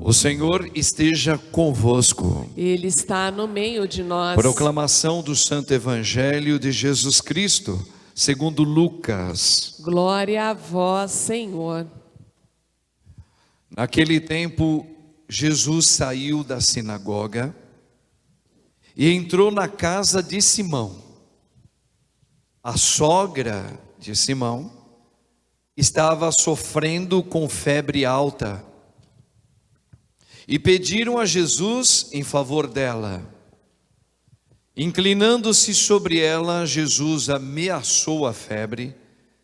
O Senhor esteja convosco. Ele está no meio de nós. Proclamação do Santo Evangelho de Jesus Cristo, segundo Lucas. Glória a vós, Senhor. Naquele tempo, Jesus saiu da sinagoga e entrou na casa de Simão. A sogra de Simão estava sofrendo com febre alta e pediram a Jesus em favor dela. Inclinando-se sobre ela, Jesus ameaçou a febre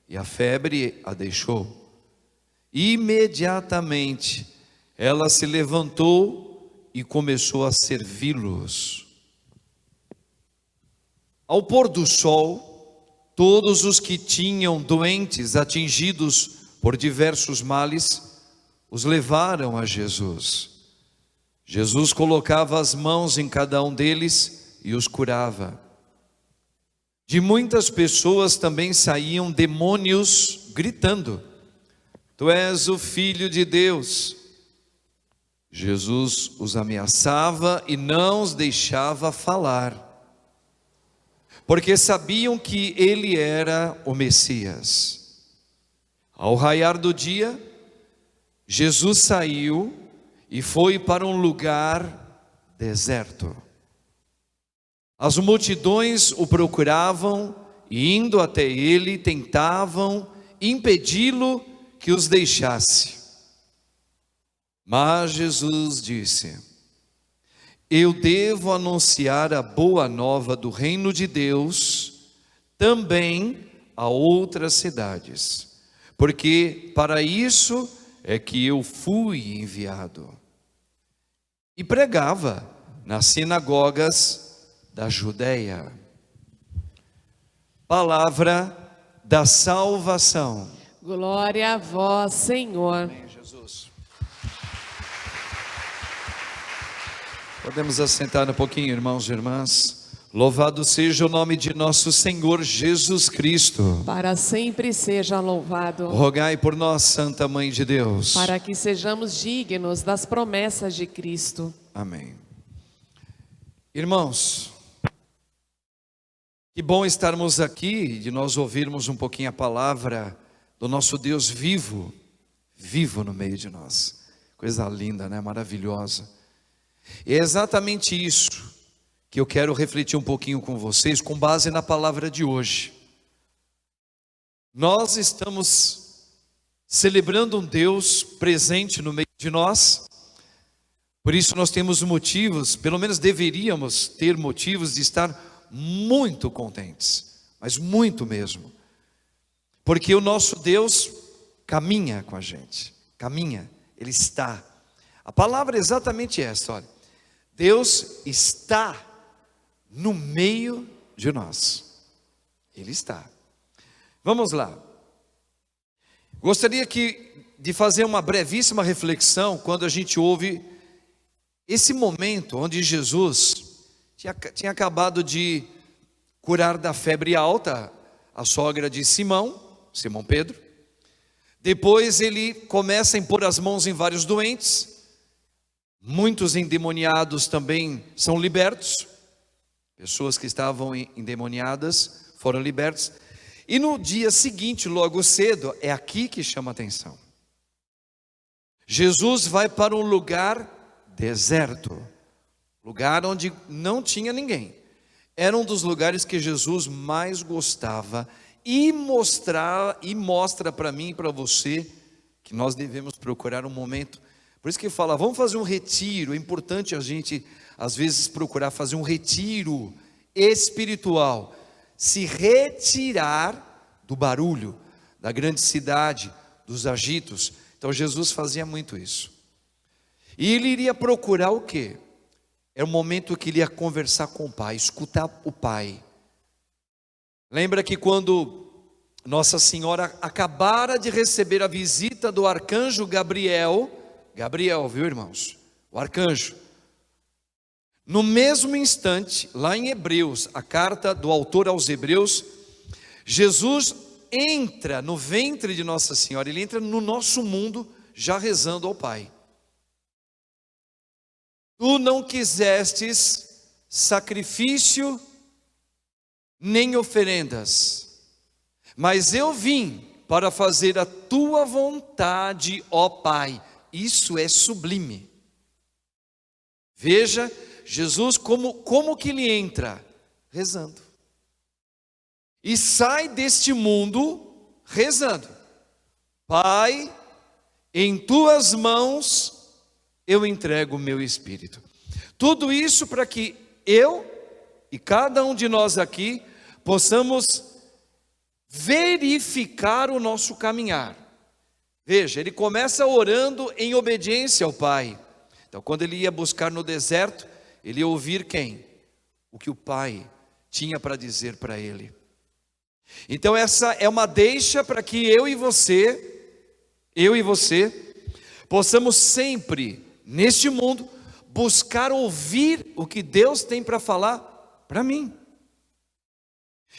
e a febre a deixou. Imediatamente ela se levantou e começou a servi-los. Ao pôr do sol, todos os que tinham doentes atingidos por diversos males os levaram a Jesus. Jesus colocava as mãos em cada um deles e os curava. De muitas pessoas também saíam demônios gritando: Tu és o Filho de Deus. Jesus os ameaçava e não os deixava falar, porque sabiam que ele era o Messias. Ao raiar do dia, Jesus saiu e foi para um lugar deserto. As multidões o procuravam e, indo até ele, tentavam impedi-lo que os deixasse. Mas Jesus disse: Eu devo anunciar a boa nova do reino de Deus também a outras cidades, porque para isso é que eu fui enviado. E pregava nas sinagogas da Judeia. Palavra da salvação. Glória a vós, Senhor. Amém, Jesus. Podemos assentar um pouquinho, irmãos e irmãs. Louvado seja o nome de nosso Senhor Jesus Cristo. Para sempre seja louvado. Rogai por nós, Santa Mãe de Deus, para que sejamos dignos das promessas de Cristo. Amém. Irmãos, que bom estarmos aqui e de nós ouvirmos um pouquinho a palavra do nosso Deus vivo, vivo no meio de nós. Coisa linda, né? Maravilhosa. E é exatamente isso que eu quero refletir um pouquinho com vocês, com base na palavra de hoje. Nós estamos celebrando um Deus presente no meio de nós, por isso nós temos motivos, pelo menos deveríamos ter motivos de estar muito contentes, mas muito mesmo, porque o nosso Deus caminha com a gente, caminha, Ele está. A palavra é exatamente essa, olha: Deus está no meio de nós. Ele está. Vamos lá. Gostaria de fazer uma brevíssima reflexão quando a gente ouve esse momento onde Jesus tinha acabado de curar da febre alta a sogra de Simão Pedro. Depois ele começa a impor as mãos em vários doentes. Muitos endemoniados também são libertos. Pessoas que estavam endemoniadas foram libertas. E no dia seguinte, logo cedo, é aqui que chama a atenção. Jesus vai para um lugar deserto, lugar onde não tinha ninguém. Era um dos lugares que Jesus mais gostava e mostra para mim e para você que nós devemos procurar um momento. Por isso que fala, vamos fazer um retiro. É importante a gente, às vezes, procurar fazer um retiro espiritual, se retirar do barulho da grande cidade, dos agitos. Então Jesus fazia muito isso. E ele iria procurar o quê? Era o momento que ele ia conversar com o Pai, escutar o Pai. Lembra que quando Nossa Senhora acabara de receber a visita do arcanjo Gabriel, viu, irmãos? O arcanjo. No mesmo instante, lá em Hebreus, a carta do autor aos Hebreus, Jesus entra no ventre de Nossa Senhora, ele entra no nosso mundo já rezando ao Pai. tu não quisestes sacrifício nem oferendas, mas eu vim para fazer a tua vontade, ó Pai. Isso é sublime. Veja, Jesus como que ele entra? Rezando. E sai deste mundo rezando. Pai, em tuas mãos eu entrego o meu espírito. Tudo isso para que eu e cada um de nós aqui possamos verificar o nosso caminhar. Veja, ele começa orando em obediência ao Pai. Então, quando ele ia buscar no deserto, ele ia ouvir quem? O que o Pai tinha para dizer para ele. Então, essa é uma deixa para que eu e você, possamos sempre, neste mundo, buscar ouvir o que Deus tem para falar para mim.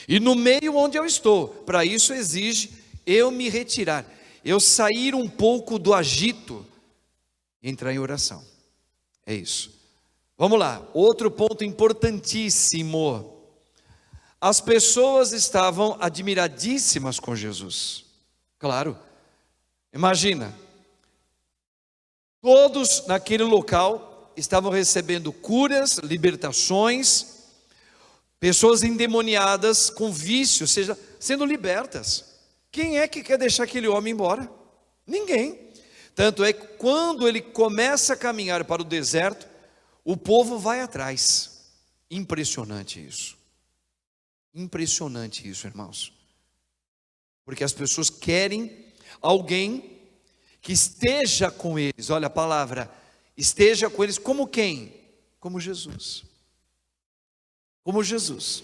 E no meio onde eu estou, para isso exige eu me retirar, eu sair um pouco do agito e entrar em oração. É isso. Vamos lá, outro ponto importantíssimo. As pessoas estavam admiradíssimas com Jesus. Claro, imagina, todos naquele local estavam recebendo curas, libertações, pessoas endemoniadas com vícios, seja, sendo libertas. Quem é que quer deixar aquele homem embora? Ninguém. Tanto é que quando ele começa a caminhar para o deserto, o povo vai atrás. Impressionante isso. Impressionante isso, irmãos. Porque as pessoas querem alguém que esteja com eles. Olha a palavra, esteja com eles como quem? Como Jesus. Como Jesus.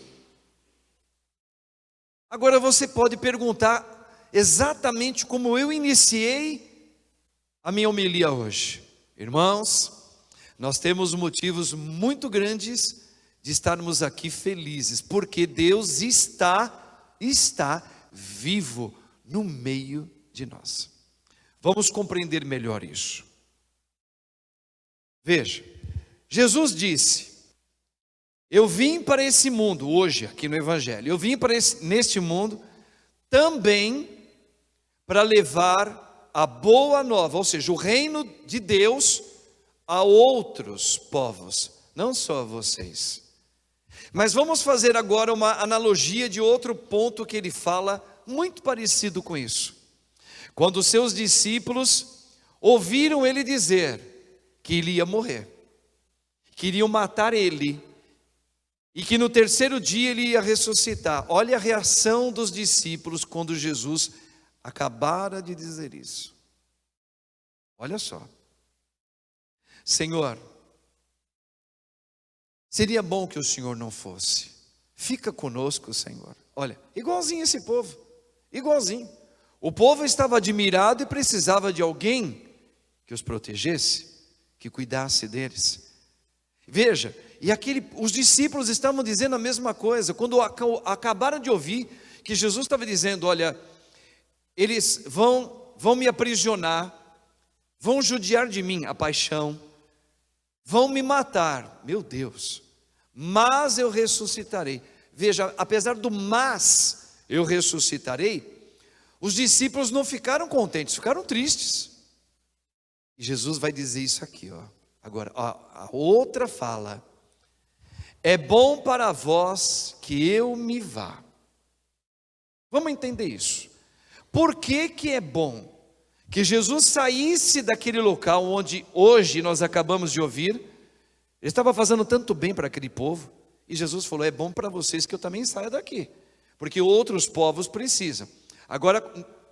Agora você pode perguntar exatamente como eu iniciei a minha homilia hoje. Irmãos, nós temos motivos muito grandes de estarmos aqui felizes, porque Deus está vivo no meio de nós. Vamos compreender melhor isso. Veja, Jesus disse: eu vim para esse mundo, hoje aqui no Evangelho, eu vim para neste mundo também para levar a boa nova, ou seja, o reino de Deus a outros povos, não só a vocês. Mas vamos fazer agora uma analogia de outro ponto que ele fala, muito parecido com isso. Quando os seus discípulos ouviram ele dizer que ele ia morrer, queriam matar ele, e que no terceiro dia ele ia ressuscitar. Olha a reação dos discípulos quando Jesus acabara de dizer isso. Olha só. Senhor, seria bom que o Senhor não fosse. Fica conosco, Senhor. Olha, igualzinho esse povo, igualzinho. O povo estava admirado e precisava de alguém que os protegesse, que cuidasse deles. Veja, e os discípulos estavam dizendo a mesma coisa, quando acabaram de ouvir que Jesus estava dizendo: olha, eles vão me aprisionar, vão judiar de mim, a paixão, vão me matar, meu Deus, mas eu ressuscitarei. Veja, apesar do mas eu ressuscitarei, os discípulos não ficaram contentes, ficaram tristes. E Jesus vai dizer isso aqui, ó. Agora, a outra fala: é bom para vós que eu me vá. Vamos entender isso. Por que que é bom que Jesus saísse daquele local onde hoje nós acabamos de ouvir? Ele estava fazendo tanto bem para aquele povo, e Jesus falou: é bom para vocês que eu também saia daqui, porque outros povos precisam. Agora,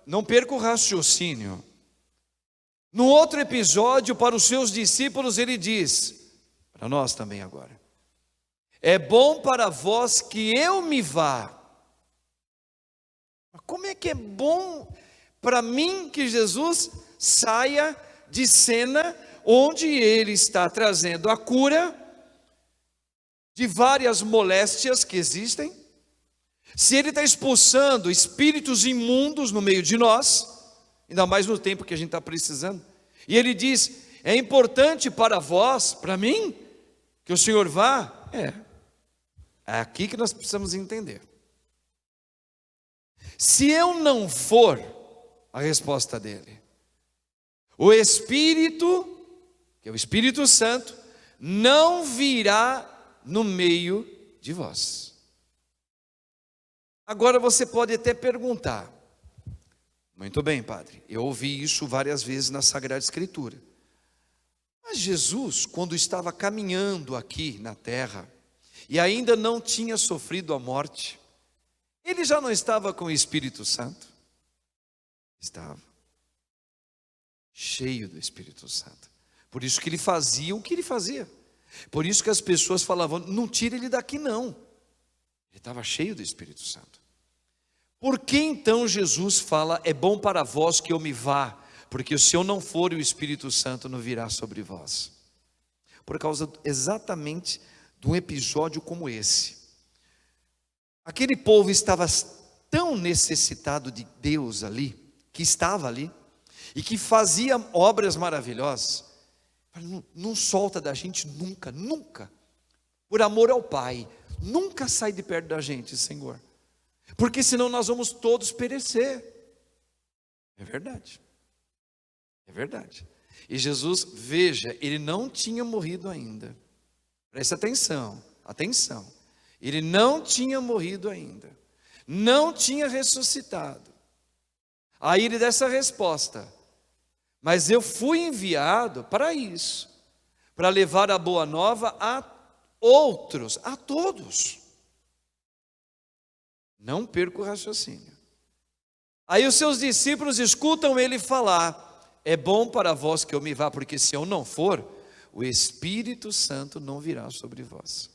não perca o raciocínio. No outro episódio, para os seus discípulos, ele diz, para nós também agora: é bom para vós que eu me vá. Mas como é que é bom para mim que Jesus saia de cena onde ele está trazendo a cura de várias moléstias que existem? Se ele está expulsando espíritos imundos no meio de nós, ainda mais no tempo que a gente está precisando, e ele diz: é importante para vós, para mim, que o Senhor vá? É aqui que nós precisamos entender. Se eu não for, a resposta dele, o Espírito, que é o Espírito Santo, não virá no meio de vós. Agora você pode até perguntar, muito bem, padre, eu ouvi isso várias vezes na Sagrada Escritura. Mas Jesus, quando estava caminhando aqui na terra, e ainda não tinha sofrido a morte, ele já não estava com o Espírito Santo? Estava. Cheio do Espírito Santo. Por isso que ele fazia o que ele fazia. Por isso que as pessoas falavam, não tira ele daqui não. Ele estava cheio do Espírito Santo. Por que então Jesus fala, é bom para vós que eu me vá, porque se eu não for, o Espírito Santo não virá sobre vós? Por causa exatamente de um episódio como esse. Aquele povo estava tão necessitado de Deus ali, que estava ali, e que fazia obras maravilhosas. Não solta da gente nunca, nunca, por amor ao Pai, nunca sai de perto da gente, Senhor, porque senão nós vamos todos perecer. É verdade, é verdade. E Jesus, veja, ele não tinha morrido ainda, preste atenção, atenção, ele não tinha morrido ainda, não tinha ressuscitado. Aí ele dá essa resposta, mas eu fui enviado para isso, para levar a boa nova a outros, a todos. Não perca o raciocínio. Aí os seus discípulos escutam ele falar, é bom para vós que eu me vá, porque se eu não for, o Espírito Santo não virá sobre vós.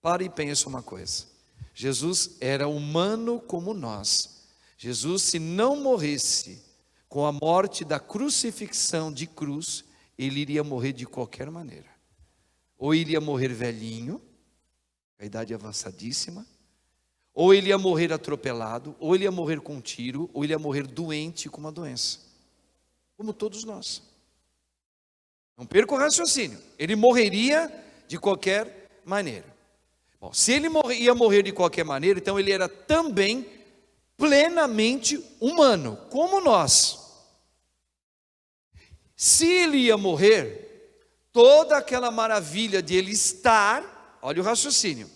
Pare e pense uma coisa, Jesus era humano como nós. Jesus, se não morresse com a morte da crucifixão de cruz, ele iria morrer de qualquer maneira. Ou iria morrer velhinho, a idade avançadíssima, ou ele ia morrer atropelado, ou ele ia morrer com um tiro, ou ele ia morrer doente com uma doença, como todos nós. Não perca o raciocínio, ele morreria de qualquer maneira. Bom, se ele ia morrer de qualquer maneira, então ele era também plenamente humano, como nós. Se ele ia morrer, toda aquela maravilha de ele estar, olha o raciocínio,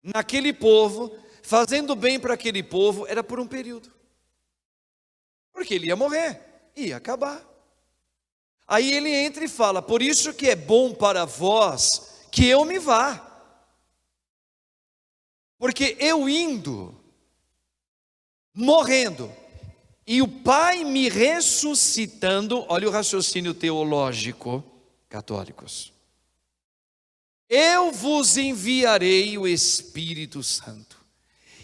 naquele povo, fazendo bem para aquele povo, era por um período. Porque ele ia morrer, ia acabar. Aí ele entra e fala, por isso que é bom para vós que eu me vá. Porque eu indo, morrendo, e o Pai me ressuscitando, olha o raciocínio teológico, católicos. Eu vos enviarei o Espírito Santo,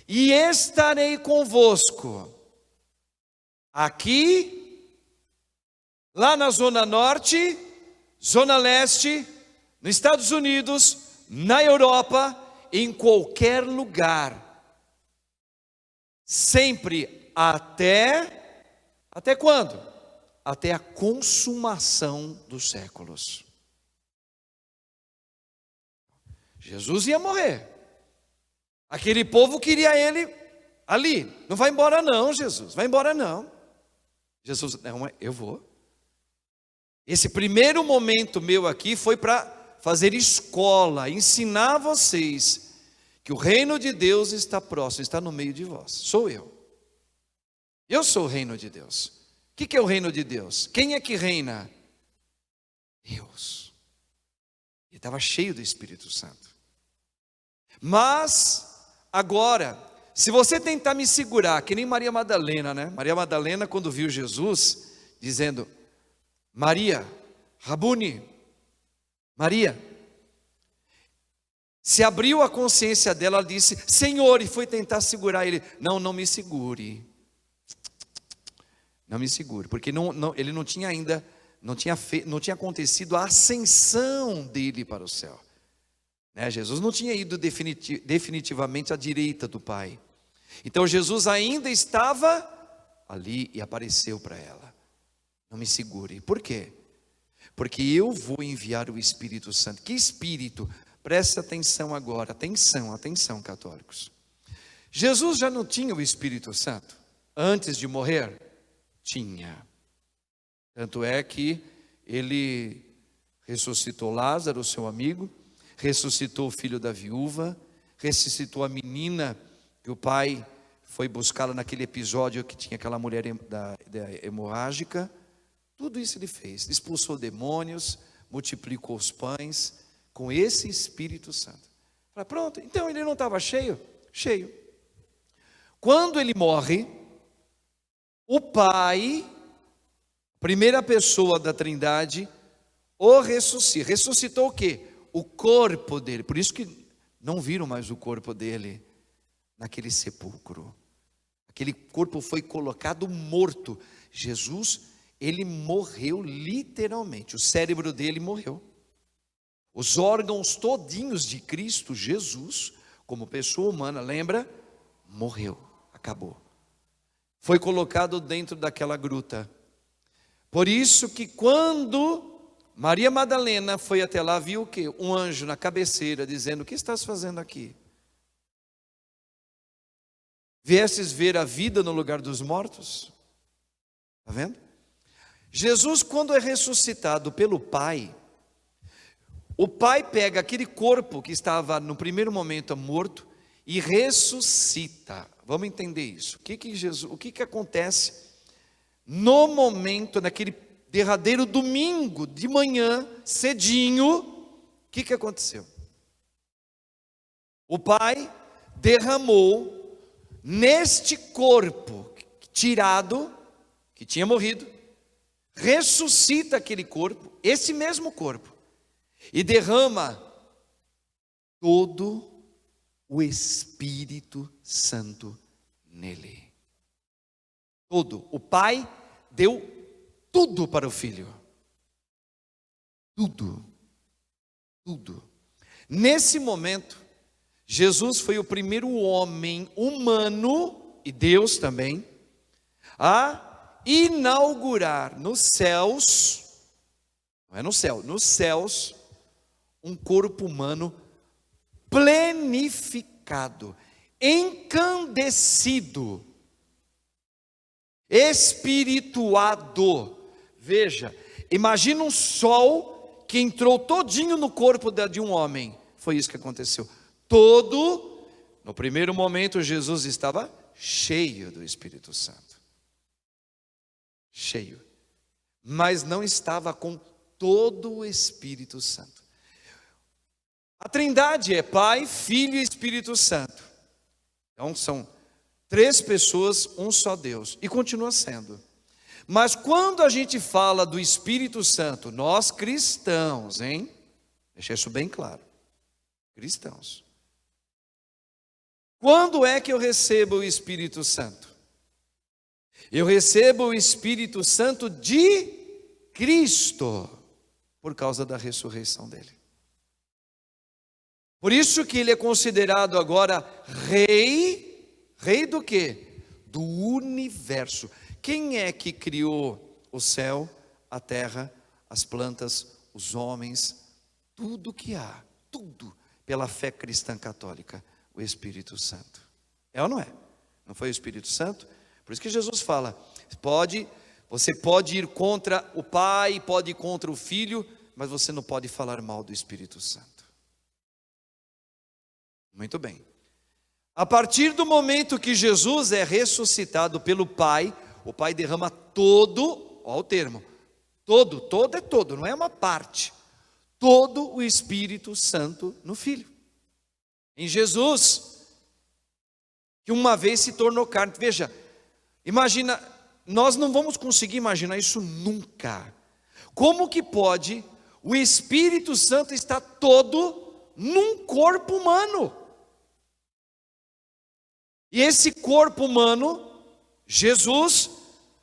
e estarei convosco, aqui, lá na Zona Norte, Zona Leste, nos Estados Unidos, na Europa, em qualquer lugar, sempre até quando? Até a consumação dos séculos. Jesus ia morrer, aquele povo queria ele ali, não vai embora não, Jesus, vai embora não. Jesus, não, eu vou. Esse primeiro momento meu aqui foi para fazer escola, ensinar vocês que o reino de Deus está próximo, está no meio de vós. Sou eu. Eu sou o reino de Deus. O que é o reino de Deus? Quem é que reina? Deus. Ele estava cheio do Espírito Santo. Mas, agora, se você tentar me segurar, que nem Maria Madalena, né? Maria Madalena, quando viu Jesus, dizendo, Maria, Rabuni, Maria, se abriu a consciência dela, ela disse, Senhor, e foi tentar segurar ele. Não me segure. Não me segure, porque ele não tinha ainda, não tinha acontecido a ascensão dele para o céu. Né? Jesus não tinha ido definitivamente à direita do Pai. Então Jesus ainda estava ali e apareceu para ela. Não me segure. Por quê? porque eu vou enviar o Espírito Santo. Que Espírito? Presta atenção agora, atenção, católicos. Jesus já não tinha o Espírito Santo antes de morrer? Tinha. Tanto é que ele ressuscitou Lázaro, seu amigo, ressuscitou o filho da viúva, ressuscitou a menina que o pai foi buscá-la naquele episódio que tinha aquela mulher da hemorrágica. Tudo isso ele fez, expulsou demônios, multiplicou os pães com esse Espírito Santo. Fala, pronto, então ele não estava cheio? Cheio. Quando ele morre, o Pai, primeira pessoa da Trindade, o ressuscita. Ressuscitou o quê? O corpo dele. Por isso que não viram mais o corpo dele naquele sepulcro. Aquele corpo foi colocado morto. Jesus, ele morreu literalmente. O cérebro dele morreu. Os órgãos todinhos de Cristo Jesus, como pessoa humana, lembra? Morreu, acabou. Foi colocado dentro daquela gruta. Por isso que quando Maria Madalena foi até lá, viu o quê? Um anjo na cabeceira dizendo, o que estás fazendo aqui? Viestes ver a vida no lugar dos mortos? Está vendo? Jesus, quando é ressuscitado pelo Pai, o Pai pega aquele corpo que estava no primeiro momento morto e ressuscita. Vamos entender isso. O que acontece no momento, naquele derradeiro domingo de manhã, cedinho? O que aconteceu? O Pai derramou neste corpo tirado, que tinha morrido, ressuscita aquele corpo, esse mesmo corpo, e derrama todo o Espírito Santo nele. Todo. O Pai deu tudo para o Filho. Tudo. Tudo. Nesse momento, Jesus foi o primeiro homem humano, e Deus também, a inaugurar nos céus, não é no céu, nos céus, um corpo humano plenificado, encandecido, espirituado. Veja, imagina um sol que entrou todinho no corpo de um homem. Foi isso que aconteceu. No primeiro momento Jesus estava cheio do Espírito Santo. Cheio. Mas não estava com todo o Espírito Santo. A Trindade é Pai, Filho e Espírito Santo. Então são três pessoas, um só Deus. E continua sendo. Mas quando a gente fala do Espírito Santo, nós cristãos, deixa isso bem claro. Cristãos. Quando é que eu recebo o Espírito Santo? Eu recebo o Espírito Santo de Cristo, por causa da ressurreição dele. Por isso que ele é considerado agora rei. Rei do quê? Do universo. Quem é que criou o céu, a terra, as plantas, os homens, tudo que há, tudo, pela fé cristã católica? O Espírito Santo. É ou não é? Não foi o Espírito Santo? Por isso que Jesus fala, você pode ir contra o Pai, pode ir contra o Filho, mas você não pode falar mal do Espírito Santo. Muito bem. A partir do momento que Jesus é ressuscitado pelo Pai, o Pai derrama todo, olha o termo, todo é todo, não é uma parte, todo o Espírito Santo no Filho. Em Jesus, que uma vez se tornou carne. Veja, imagina, nós não vamos conseguir imaginar isso nunca. Como que pode o Espírito Santo estar todo num corpo humano? E esse corpo humano, Jesus,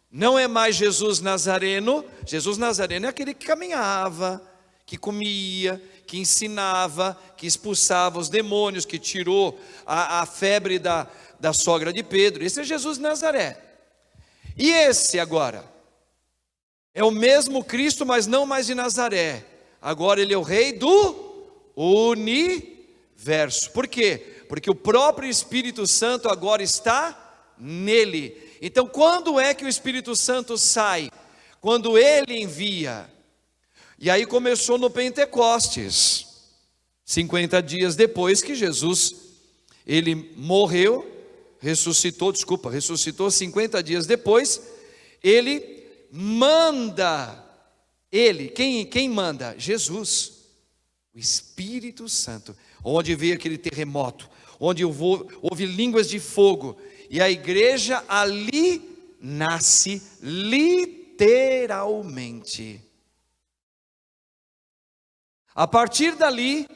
não é mais Jesus Nazareno. Jesus Nazareno é aquele que caminhava, que comia, que ensinava, que expulsava os demônios, que tirou a febre da sogra de Pedro. Esse é Jesus de Nazaré. E esse agora, É o mesmo Cristo, mas não mais de Nazaré. Agora ele é o rei do universo. Por quê? Porque o próprio Espírito Santo agora está nele. Então, quando é que o Espírito Santo sai? Quando ele envia. E aí começou no Pentecostes. 50 dias depois que Jesus, ele morreu, ressuscitou 50 dias depois, ele manda, quem manda? Jesus, o Espírito Santo, onde veio aquele terremoto, onde houve línguas de fogo, e a igreja ali nasce literalmente. A partir dali,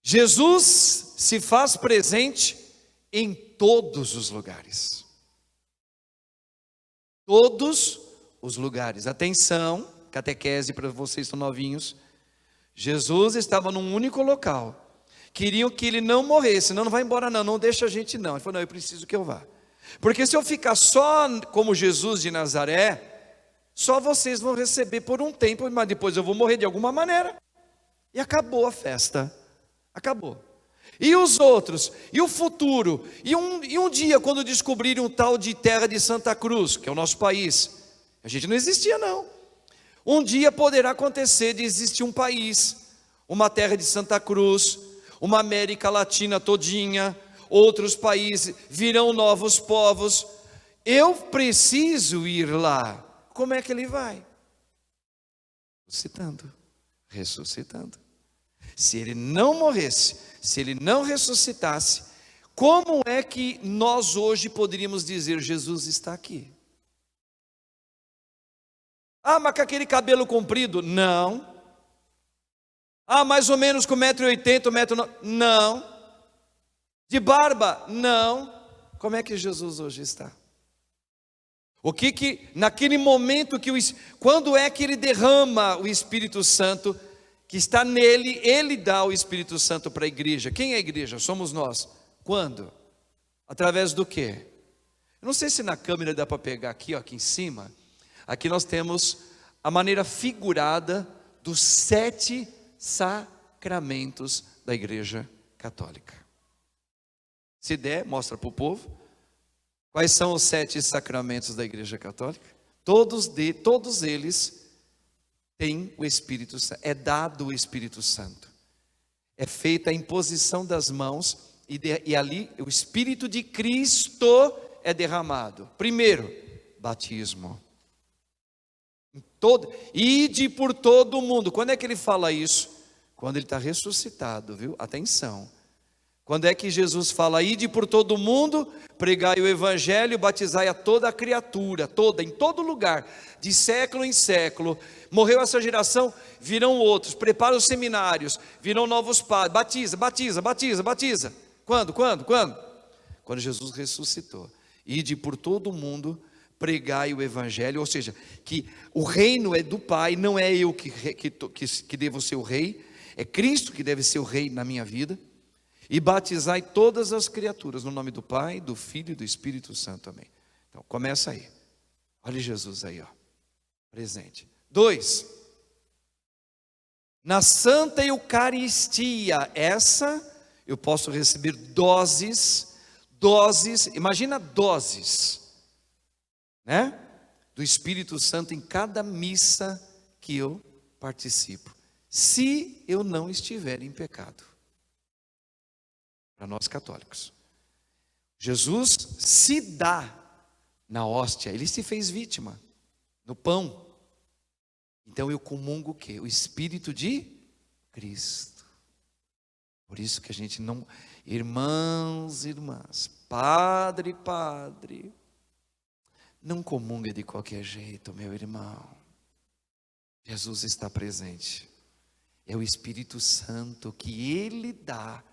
Jesus se faz presente em todos os lugares. Todos os lugares. Atenção, catequese para vocês que estão novinhos. Jesus estava num único local. Queriam que ele não morresse. Não vai embora não deixa a gente não. Ele falou, não, eu preciso que eu vá. Porque se eu ficar só como Jesus de Nazaré, só vocês vão receber por um tempo, mas depois eu vou morrer de alguma maneira. E acabou a festa. Acabou. E os outros? E o futuro? E um dia, quando descobrirem um tal de terra de Santa Cruz, que é o nosso país, a gente não existia não. Um dia poderá acontecer de existir um país, uma terra de Santa Cruz, uma América Latina todinha, outros países, virão novos povos. Eu preciso ir lá. Como é que ele vai? Ressuscitando. Se ele não morresse, se ele não ressuscitasse, como é que nós hoje poderíamos dizer, Jesus está aqui? Ah, mas com aquele cabelo comprido? Não. Ah, mais ou menos com 1,80 m, 1,90 m? Não. De barba? Não. Como é que Jesus hoje está? Naquele momento quando é que ele derrama o Espírito Santo, que está nele, ele dá o Espírito Santo para a igreja. Quem é a igreja? Somos nós. Quando? Através do quê? Eu não sei se na câmera dá para pegar aqui em cima. Aqui nós temos a maneira figurada dos 7 sacramentos da igreja católica. Se der, mostra para o povo. Quais são os 7 sacramentos da igreja católica? Todos eles tem o Espírito Santo, é dado o Espírito Santo, é feita a imposição das mãos, e ali o Espírito de Cristo é derramado. Primeiro, batismo. Ide por todo o mundo. Quando é que ele fala isso? Quando ele está ressuscitado, viu? Atenção. Quando é que Jesus fala, ide por todo o mundo, pregai o evangelho, batizai a toda a criatura, em todo lugar, de século em século. Morreu essa geração, virão outros, prepara os seminários, virão novos padres, batiza. Quando? Quando Jesus ressuscitou. Ide por todo o mundo, pregai o evangelho, ou seja, que o reino é do Pai, não é eu que devo ser o rei, é Cristo que deve ser o rei na minha vida. E batizai todas as criaturas, no nome do Pai, do Filho e do Espírito Santo, amém. Então, começa aí. Olha Jesus aí, ó, presente. 2. Na Santa Eucaristia, essa eu posso receber doses, imagina doses, né? Do Espírito Santo em cada missa que eu participo, se eu não estiver em pecado. Para nós católicos, Jesus se dá na hóstia, ele se fez vítima no pão. Então eu comungo o quê? O Espírito de Cristo. Por isso que a gente não, irmãos e irmãs, padre, não comunga de qualquer jeito, meu irmão. Jesus está presente. É o Espírito Santo que ele dá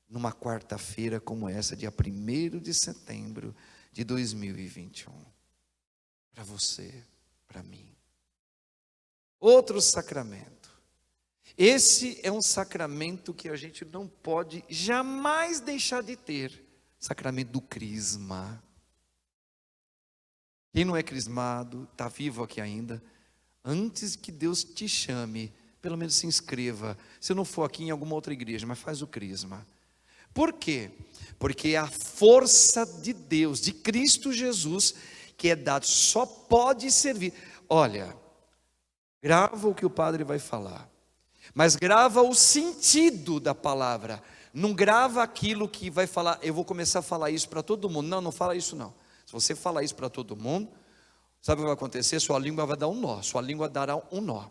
numa quarta-feira como essa, dia 1º de setembro de 2021. Para você, para mim. Outro sacramento. Esse é um sacramento que a gente não pode jamais deixar de ter. Sacramento do crisma. Quem não é crismado, está vivo aqui ainda, antes que Deus te chame, pelo menos se inscreva. Se não for aqui em alguma outra igreja, mas faz o crisma. Por quê? Porque é a força de Deus, de Cristo Jesus, que é dado, só pode servir. Olha, grava o que o padre vai falar, mas grava o sentido da palavra. Não grava aquilo que vai falar, eu vou começar a falar isso para todo mundo. Não, não fala isso não. Se você falar isso para todo mundo, sabe o que vai acontecer? Sua língua vai dar um nó, sua língua dará um nó.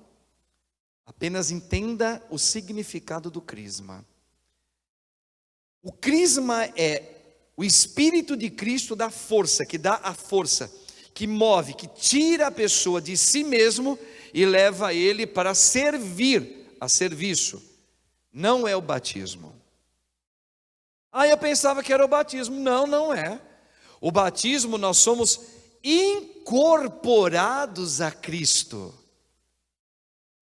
Apenas entenda o significado do crisma. O crisma é o Espírito de Cristo da força, que dá a força, que move, que tira a pessoa de si mesmo e leva ele para servir, a serviço. Não é o batismo. Eu pensava que era o batismo. Não, não é. O batismo, nós somos incorporados a Cristo.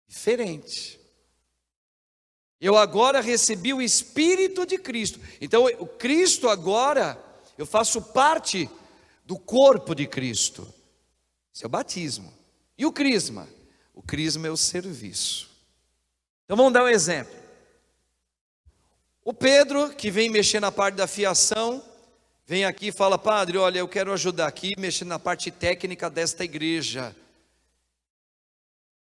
Diferente. Eu agora recebi o Espírito de Cristo. Então, o Cristo agora, eu faço parte do corpo de Cristo. Esse é o batismo. E o crisma? O crisma é o serviço. Então, vamos dar um exemplo. O Pedro, que vem mexer na parte da fiação, vem aqui e fala: padre, olha, eu quero ajudar aqui, mexer na parte técnica desta igreja.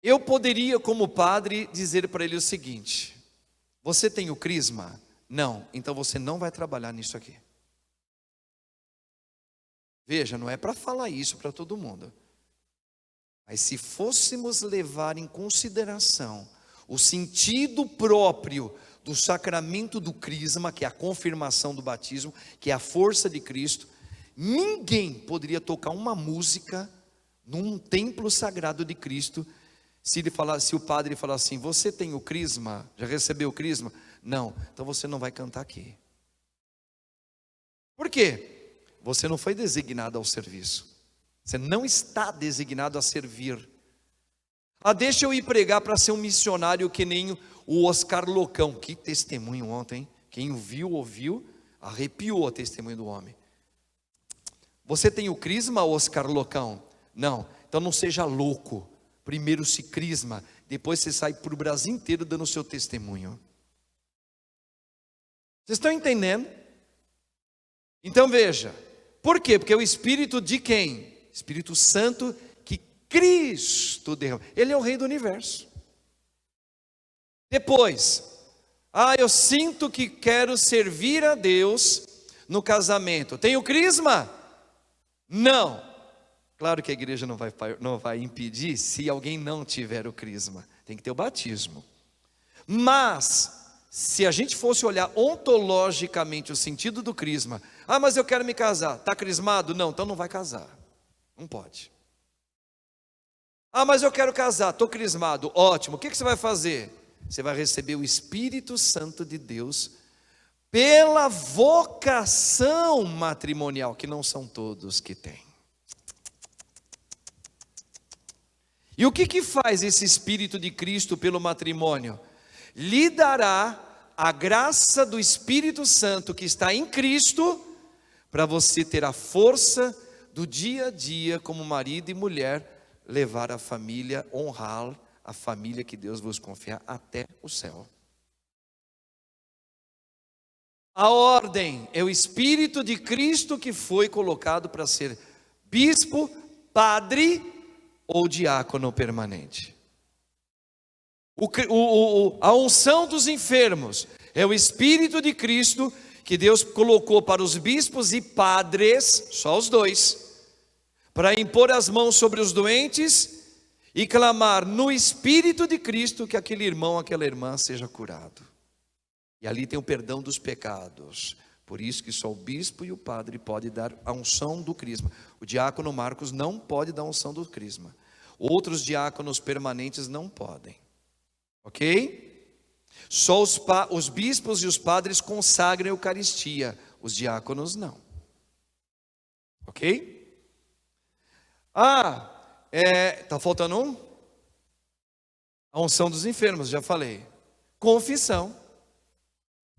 Eu poderia, como padre, dizer para ele o seguinte: você tem o crisma? Não, então você não vai trabalhar nisso aqui. Veja, não é para falar isso para todo mundo. Mas se fôssemos levar em consideração o sentido próprio do sacramento do crisma, que é a confirmação do batismo, que é a força de Cristo, ninguém poderia tocar uma música num templo sagrado de Cristo, se o padre falar assim: você tem o crisma? Já recebeu o crisma? Não, então você não vai cantar aqui. Por quê? Você não foi designado ao serviço. Você não está designado a servir. Deixa eu ir pregar para ser um missionário que nem o Oscar Locão. Que testemunho ontem, hein? Quem viu, ouviu, arrepiou o testemunho do homem. Você tem o crisma, Oscar Locão? Não, então não seja louco. Primeiro se crisma, depois você sai para o Brasil inteiro dando o seu testemunho. Vocês estão entendendo? Então veja, por quê? Porque o Espírito de quem? Espírito Santo que Cristo derrama. Ele é o Rei do Universo. Depois, eu sinto que quero servir a Deus no casamento. Tem o crisma? Não. Claro que a igreja não vai impedir se alguém não tiver o crisma. Tem que ter o batismo. Mas, se a gente fosse olhar ontologicamente o sentido do crisma: mas eu quero me casar, está crismado? Não, então não vai casar. Não pode. Mas eu quero casar, estou crismado. Ótimo, o que você vai fazer? Você vai receber o Espírito Santo de Deus pela vocação matrimonial, que não são todos que têm. E o que faz esse Espírito de Cristo pelo matrimônio? Lhe dará a graça do Espírito Santo que está em Cristo, para você ter a força do dia a dia, como marido e mulher, levar a família, honrar a família que Deus vos confiar até o céu. A ordem é o Espírito de Cristo que foi colocado para ser bispo, padre ou diácono permanente. A unção dos enfermos é o Espírito de Cristo que Deus colocou para os bispos e padres, só os dois, para impor as mãos sobre os doentes e clamar no Espírito de Cristo que aquele irmão, aquela irmã seja curado. E ali tem o perdão dos pecados. Por isso que só o bispo e o padre podem dar a unção do crisma. O diácono Marcos não pode dar a unção do crisma. Outros diáconos permanentes não podem. Ok? Só os bispos e os padres consagram a Eucaristia. Os diáconos não. Ok? Tá faltando um? A unção dos enfermos, já falei. Confissão.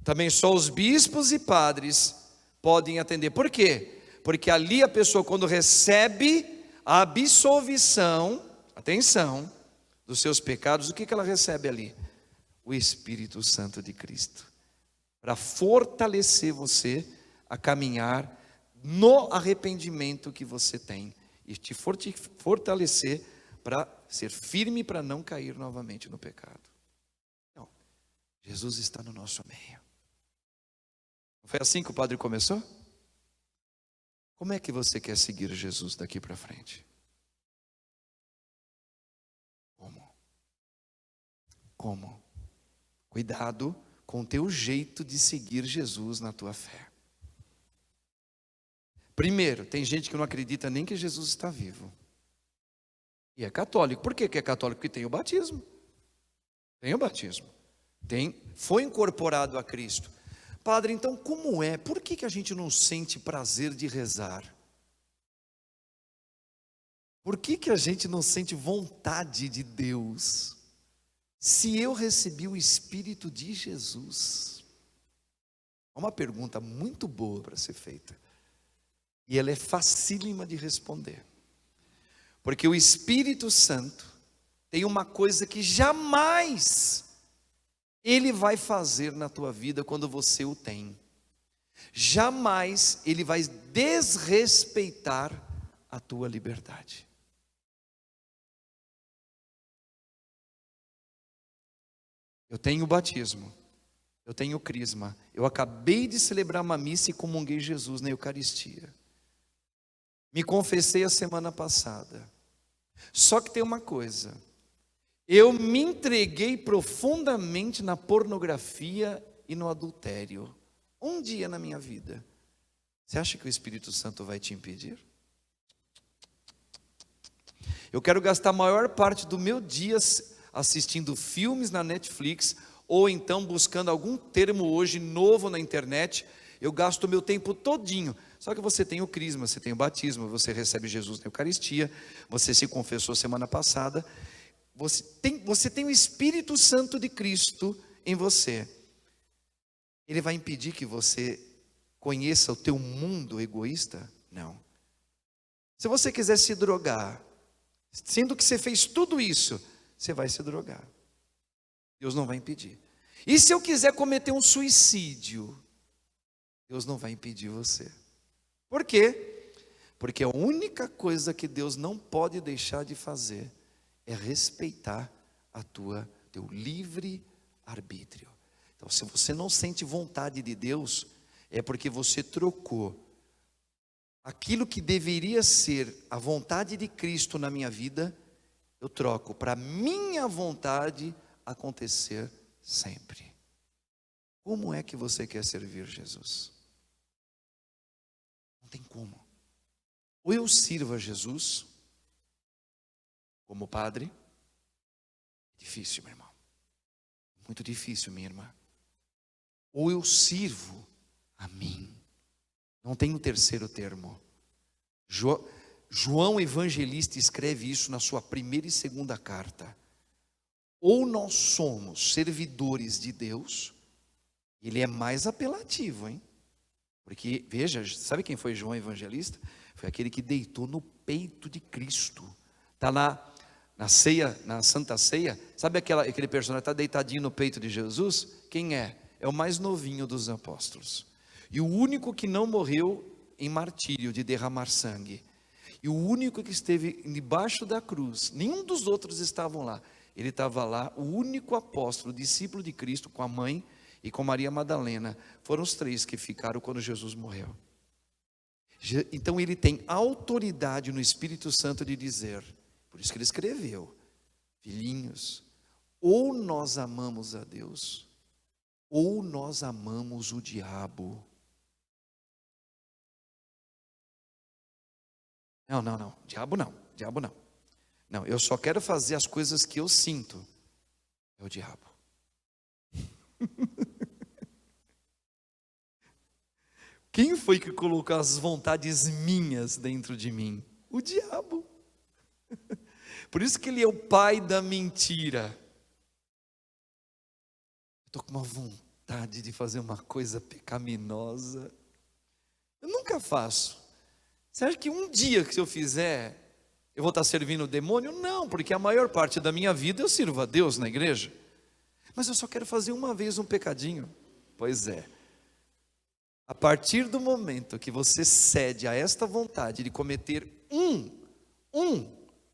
Também só os bispos e padres podem atender. Por quê? Porque ali a pessoa, quando recebe a absolvição, atenção, dos seus pecados, o que ela recebe ali? O Espírito Santo de Cristo, para fortalecer você a caminhar no arrependimento que você tem e te fortalecer para ser firme, para não cair novamente no pecado. Então, Jesus está no nosso meio. Não foi assim que o padre começou? Como é que você quer seguir Jesus daqui para frente? Como? Cuidado com o teu jeito de seguir Jesus na tua fé. Primeiro, tem gente que não acredita nem que Jesus está vivo. E é católico. Por que é católico? Porque tem o batismo. Tem o batismo. Foi incorporado a Cristo. Padre, então como é? Por que a gente não sente prazer de rezar? Por que a gente não sente vontade de Deus? Se eu recebi o Espírito de Jesus? É uma pergunta muito boa para ser feita. E ela é facílima de responder. Porque o Espírito Santo tem uma coisa que jamais Ele vai fazer na tua vida quando você o tem. Jamais Ele vai desrespeitar a tua liberdade. Eu tenho o batismo, eu tenho o crisma, eu acabei de celebrar uma missa e comunguei Jesus na Eucaristia. Me confessei a semana passada. Só que tem uma coisa, eu me entreguei profundamente na pornografia e no adultério. Um dia na minha vida. Você acha que o Espírito Santo vai te impedir? Eu quero gastar a maior parte do meu dia assistindo filmes na Netflix, ou então buscando algum termo hoje novo na internet. Eu gasto o meu tempo todinho. Só que você tem o crisma, você tem o batismo, você recebe Jesus na Eucaristia, você se confessou semana passada, você tem o Espírito Santo de Cristo em você. Ele vai impedir que você conheça o teu mundo egoísta? Não. Se você quiser se drogar, sendo que você fez tudo isso, você vai se drogar. Deus não vai impedir. E se eu quiser cometer um suicídio, Deus não vai impedir você. Por quê? Porque a única coisa que Deus não pode deixar de fazer é respeitar teu livre arbítrio. Então, se você não sente vontade de Deus, é porque você trocou aquilo que deveria ser a vontade de Cristo na minha vida. Eu troco para minha vontade acontecer sempre. Como é que você quer servir Jesus? Não tem como. Ou eu sirvo a Jesus como padre. Difícil, meu irmão. Muito difícil, minha irmã. Ou eu sirvo a mim. Não tem um terceiro termo. João Evangelista escreve isso na sua primeira e segunda carta. Ou nós somos servidores de Deus, ele é mais apelativo, hein? Porque, veja, sabe quem foi João Evangelista? Foi aquele que deitou no peito de Cristo. Está na ceia, na Santa Ceia, sabe aquele personagem que está deitadinho no peito de Jesus? Quem é? É o mais novinho dos apóstolos. E o único que não morreu em martírio, de derramar sangue. E o único que esteve debaixo da cruz, nenhum dos outros estavam lá. Ele estava lá, o único apóstolo, discípulo de Cristo, com a mãe e com Maria Madalena. Foram os três que ficaram quando Jesus morreu. Então ele tem autoridade no Espírito Santo de dizer, por isso que ele escreveu, filhinhos, ou nós amamos a Deus, ou nós amamos o diabo. Não, diabo não. Não, eu só quero fazer as coisas que eu sinto. É o diabo. Quem foi que colocou as vontades minhas dentro de mim? O diabo. Por isso que ele é o pai da mentira. Estou com uma vontade de fazer uma coisa pecaminosa. Eu nunca faço. Você acha que um dia que se eu fizer, Eu vou estar servindo o demônio? Não, porque a maior parte da minha vida eu sirvo a Deus na igreja. Mas eu só quero fazer uma vez um pecadinho. Pois é. A partir do momento que você cede a esta vontade de cometer um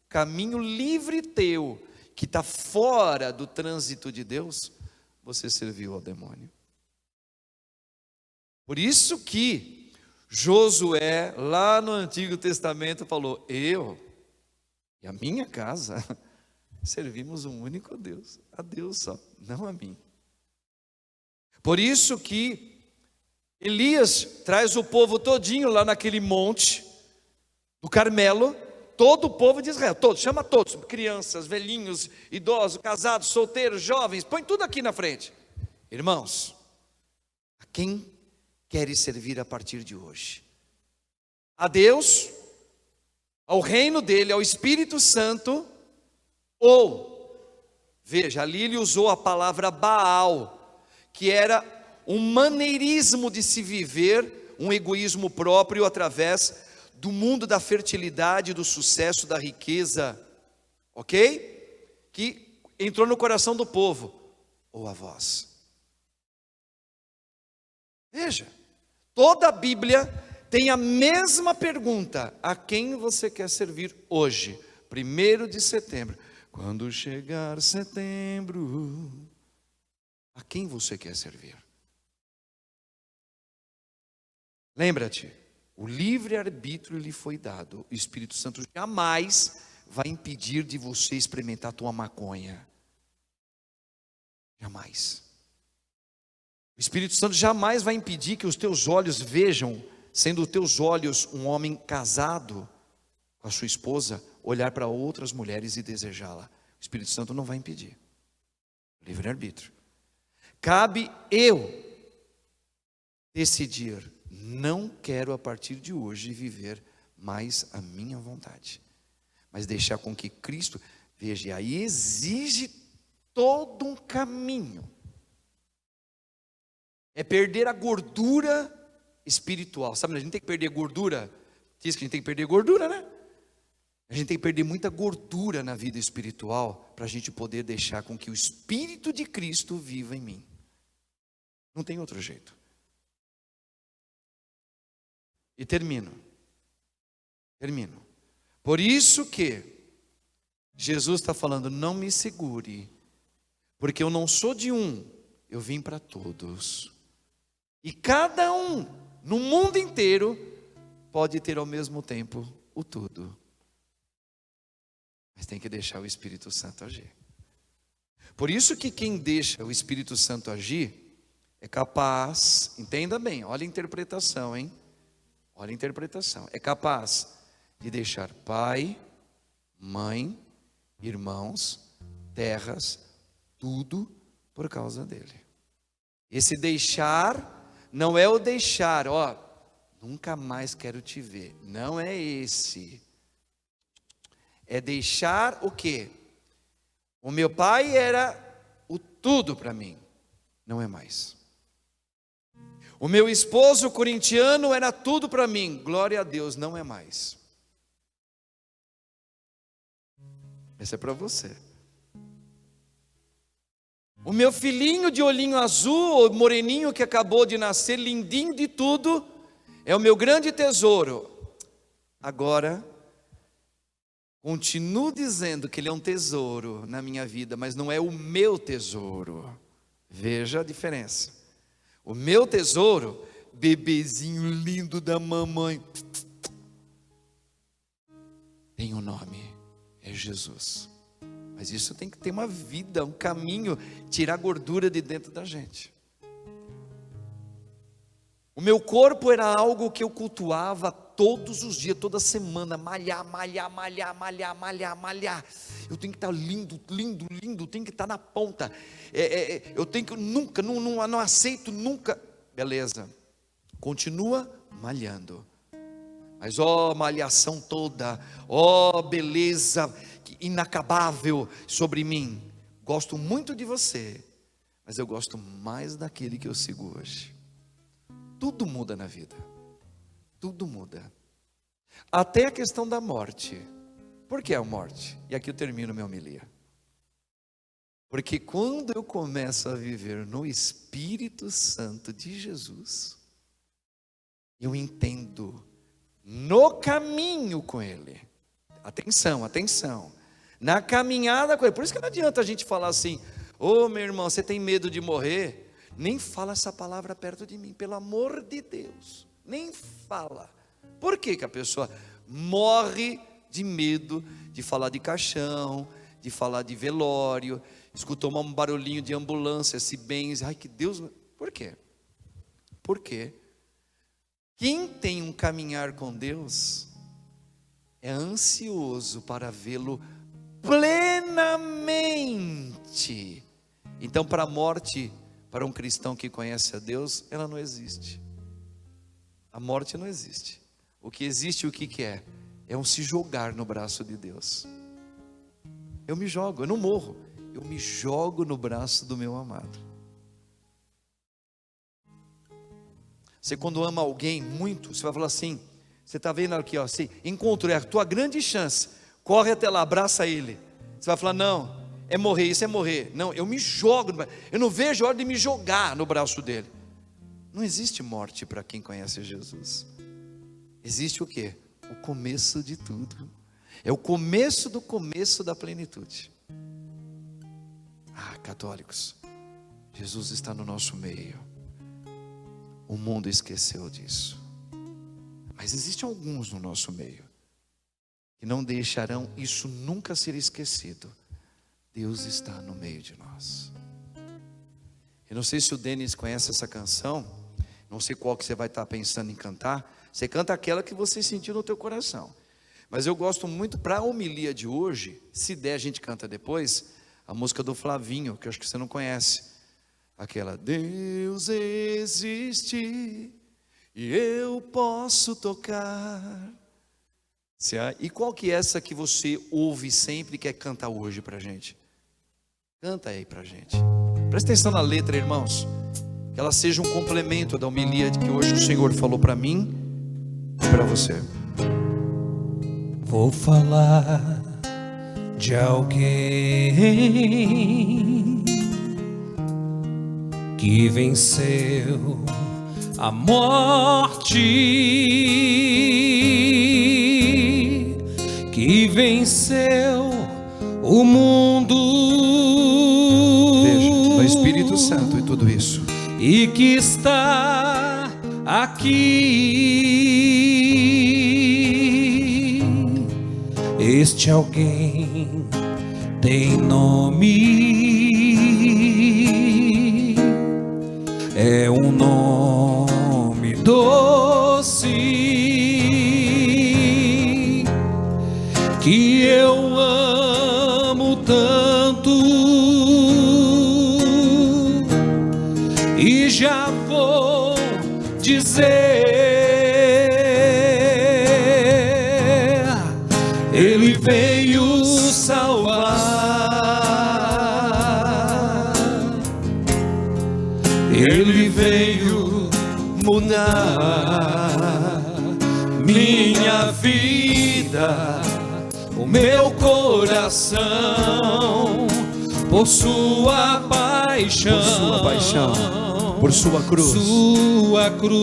caminho livre teu, que está fora do trânsito de Deus, você serviu ao demônio. Por isso que Josué, lá no Antigo Testamento, falou: eu e a minha casa servimos um único Deus, a Deus só, não a mim. Por isso que Elias traz o povo todinho lá naquele monte do Carmelo, todo o povo de Israel, todos, chama todos, crianças, velhinhos, idosos, casados, solteiros, jovens, põe tudo aqui na frente. Irmãos, a quem queres servir a partir de hoje? A Deus, ao reino dele, ao Espírito Santo, ou, veja, ali ele usou a palavra Baal, que era um maneirismo de se viver, um egoísmo próprio através do mundo da fertilidade, do sucesso, da riqueza, ok? Que entrou no coração do povo, ou a vós. Veja, toda a Bíblia tem a mesma pergunta: a quem você quer servir hoje? 1º de setembro, quando chegar setembro, a quem você quer servir? Lembra-te, o livre-arbítrio lhe foi dado. O Espírito Santo jamais vai impedir de você experimentar a tua maconha. Jamais. O Espírito Santo jamais vai impedir que os teus olhos vejam, sendo os teus olhos um homem casado com a sua esposa, olhar para outras mulheres e desejá-la. O Espírito Santo não vai impedir. Livre-arbítrio. Cabe eu decidir: não quero a partir de hoje viver mais a minha vontade, mas deixar com que Cristo, veja, aí exige todo um caminho. É perder a gordura espiritual. Sabe, a gente tem que perder gordura. Diz que a gente tem que perder gordura, né? A gente tem que perder muita gordura na vida espiritual para a gente poder deixar com que o Espírito de Cristo viva em mim. Não tem outro jeito. E termino. Por isso que Jesus está falando: não me segure, porque eu não sou de um, eu vim para todos. E cada um, no mundo inteiro, pode ter ao mesmo tempo o tudo. Mas tem que deixar o Espírito Santo agir. Por isso que quem deixa o Espírito Santo agir é capaz, entenda bem, olha a interpretação, hein? Olha a interpretação. É capaz de deixar pai, mãe, irmãos, terras, tudo por causa dele. Esse deixar não é o deixar, ó, nunca mais quero te ver. Não é esse. É deixar o quê? O meu pai era o tudo para mim. Não é mais. O meu esposo corintiano era tudo para mim. Glória a Deus, não é mais. Esse é para você. O meu filhinho de olhinho azul, o moreninho que acabou de nascer, lindinho de tudo, é o meu grande tesouro. Agora, continuo dizendo que ele é um tesouro na minha vida, mas não é o meu tesouro. Veja a diferença. O meu tesouro, bebezinho lindo da mamãe, tem um nome, é Jesus. Mas isso tem que ter uma vida, um caminho, tirar a gordura de dentro da gente. O meu corpo era algo que eu cultuava todos os dias, toda semana, malhar. Eu tenho que estar lindo, tenho que estar na ponta. Eu tenho que nunca, não aceito nunca. Beleza, continua malhando. Mas malhação toda, beleza inacabável sobre mim. Gosto muito de você, mas eu gosto mais daquele que eu sigo hoje. Tudo muda na vida. Tudo muda. Até a questão da morte. Por que a morte? E aqui eu termino minha homilia. Porque quando eu começo a viver no Espírito Santo de Jesus, eu entendo no caminho com Ele. Atenção, atenção. Na caminhada com Ele. Por isso que não adianta a gente falar assim: ô meu irmão, você tem medo de morrer? Nem fala essa palavra perto de mim, pelo amor de Deus. Nem fala. Por que a pessoa morre de medo de falar de caixão, de falar de velório, escutou um barulhinho de ambulância, se bens, ai que Deus, por quê? Por quê? Quem tem um caminhar com Deus é ansioso para vê-lo plenamente. Então, para a morte, para um cristão que conhece a Deus, ela não existe. A morte não existe. O que existe, o que é? É um se jogar no braço de Deus. Eu me jogo, eu não morro, eu me jogo no braço do meu amado. Você quando ama alguém muito, você vai falar assim, você está vendo aqui, ó, você encontrou, é a tua grande chance, corre até lá, abraça ele. Você vai falar, não, é morrer, isso é morrer. Não, eu me jogo, eu não vejo a hora de me jogar no braço dele. Não existe morte para quem conhece Jesus. Existe o quê? O começo de tudo. É o começo do começo da plenitude. Ah, católicos, Jesus está no nosso meio. O mundo esqueceu disso. Mas existem alguns no nosso meio que não deixarão isso nunca ser esquecido. Deus está no meio de nós. Eu não sei se o Denis conhece essa canção. Não sei qual que você vai estar pensando em cantar. Você canta aquela que você sentiu no teu coração. Mas eu gosto muito, para a homilia de hoje, se der a gente canta depois, a música do Flavinho, que eu acho que você não conhece. Aquela, Deus existe e eu posso tocar. E qual que é essa que você ouve sempre e quer cantar hoje pra gente? Canta aí pra gente. Presta atenção na letra, irmãos. Que ela seja um complemento da homilia de que hoje o Senhor falou pra mim e pra você. Vou falar de alguém que venceu a morte, que venceu o mundo. Veja, no Espírito Santo e tudo isso. E que está aqui. Este alguém tem nome. É um nome doce que eu amo tanto e já vou dizer, ele veio salvar, ele veio mudar minha vida, o meu coração, por sua paixão, por sua cruz, sua cruz,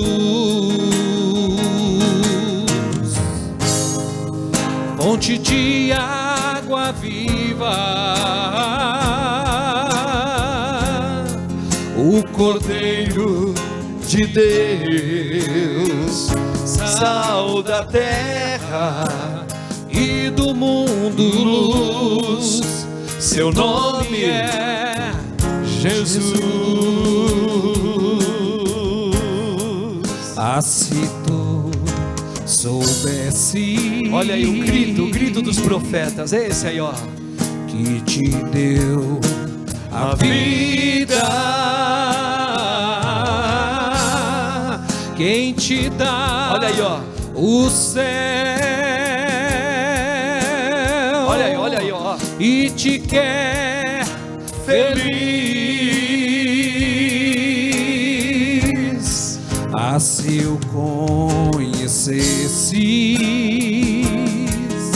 fonte de água viva, o Cordeiro de Deus, sal da terra e do mundo, luz, seu nome é Jesus. Ah, se tu soubesse, olha aí o grito dos profetas, é esse aí, ó, que te deu a vida, quem te dá, olha aí, ó, o céu, olha aí, ó, e te quer feliz. Ah, se eu conhecesse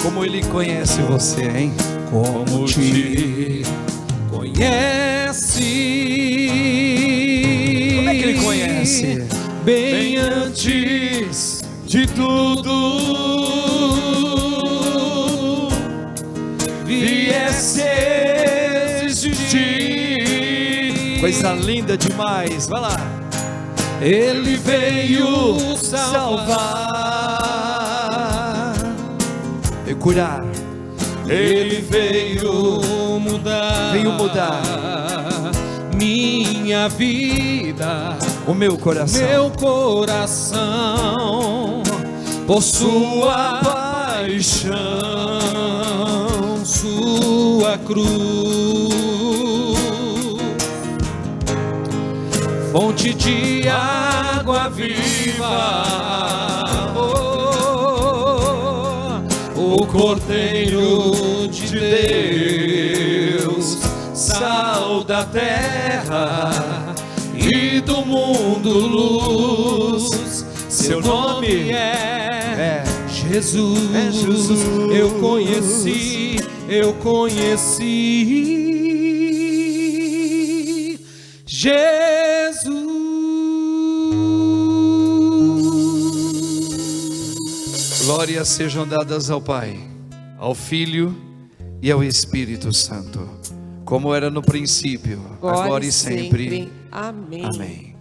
Como Ele conhece você, hein? como te conhece. Como é que Ele conhece? Bem antes de tudo viesse a existir. Coisa linda demais, vai lá. Ele veio Salvar e curar. Ele veio mudar, minha vida, o meu coração, por sua paixão, sua cruz, fonte de água viva. O Cordeiro de Deus, sal da terra e do mundo luz. Seu nome é Jesus. Eu conheci Jesus. Glórias sejam dadas ao Pai, ao Filho e ao Espírito Santo, como era no princípio, agora e sempre. Amém. Amém.